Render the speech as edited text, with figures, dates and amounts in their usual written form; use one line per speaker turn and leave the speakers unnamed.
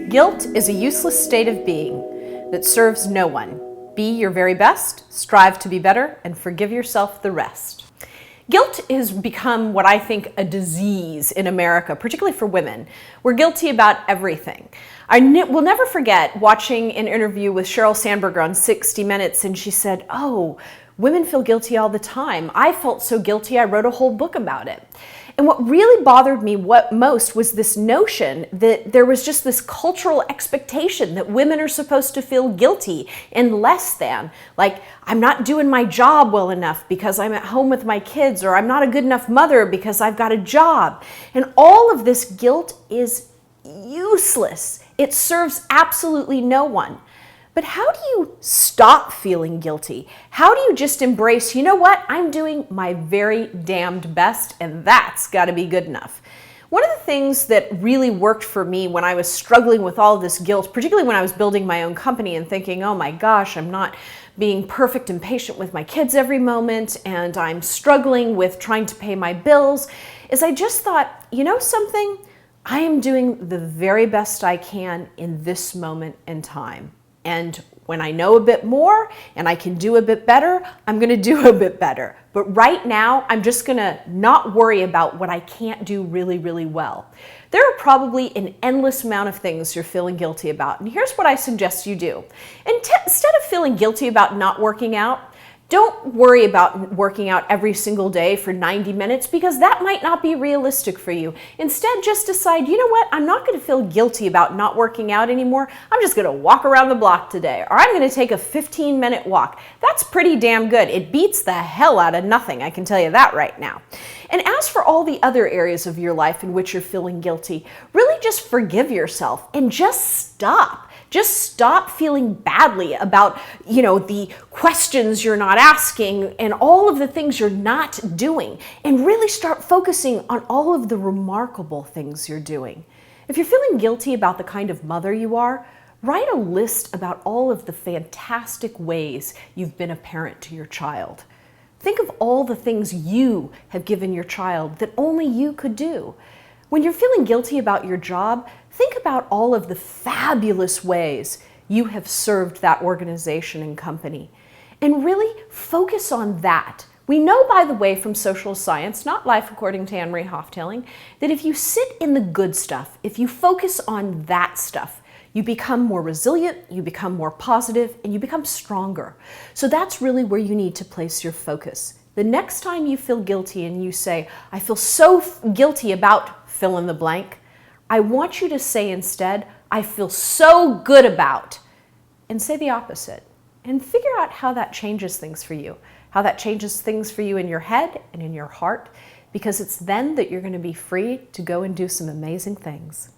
Guilt is a useless state of being that serves no one. Be your very best, strive to be better, and forgive yourself the rest. Guilt has become what I think a disease in America, particularly for women. We're guilty about everything. I will never forget watching an interview with Sheryl Sandberg on 60 Minutes, and she said, "Oh, women feel guilty all the time. I felt so guilty I wrote a whole book about it." And what really bothered me most was this notion that there was just this cultural expectation that women are supposed to feel guilty and less than. Like, I'm not doing my job well enough because I'm at home with my kids, or I'm not a good enough mother because I've got a job. And all of this guilt is useless. It serves absolutely no one. But how do you stop feeling guilty? How do you just embrace, you know what, I'm doing my very damned best, and that's got to be good enough? One of the things that really worked for me when I was struggling with all of this guilt, particularly when I was building my own company and thinking, oh my gosh, I'm not being perfect and patient with my kids every moment, and I'm struggling with trying to pay my bills, is I just thought, you know something? I am doing the very best I can in this moment in time. And when I know a bit more and I can do a bit better, I'm going to do a bit better. But right now, I'm just going to not worry about what I can't do really, really well. There are probably an endless amount of things you're feeling guilty about. And here's what I suggest you do. Instead of feeling guilty about not working out, don't worry about working out every single day for 90 minutes because that might not be realistic for you. Instead, just decide, you know what, I'm not going to feel guilty about not working out anymore. I'm just going to walk around the block today, or I'm going to take a 15-minute walk. That's pretty damn good. It beats the hell out of nothing, I can tell you that right now. And as for all the other areas of your life in which you're feeling guilty, really just forgive yourself and just stop. Just stop feeling badly about, the questions you're not asking and all of the things you're not doing, and really start focusing on all of the remarkable things you're doing. If you're feeling guilty about the kind of mother you are, write a list about all of the fantastic ways you've been a parent to your child. Think of all the things you have given your child that only you could do. When you're feeling guilty about your job, think about all of the fabulous ways you have served that organization and company, and really focus on that. We know, by the way, from social science, not life according to Anne Marie Hoftelling, that if you sit in the good stuff, if you focus on that stuff, you become more resilient, you become more positive, and you become stronger. So that's really where you need to place your focus. The next time you feel guilty and you say, I feel so guilty about fill in the blank, I want you to say instead, I feel so good about, and say the opposite. And figure out how that changes things for you, how that changes things for you in your head and in your heart, because it's then that you're going to be free to go and do some amazing things.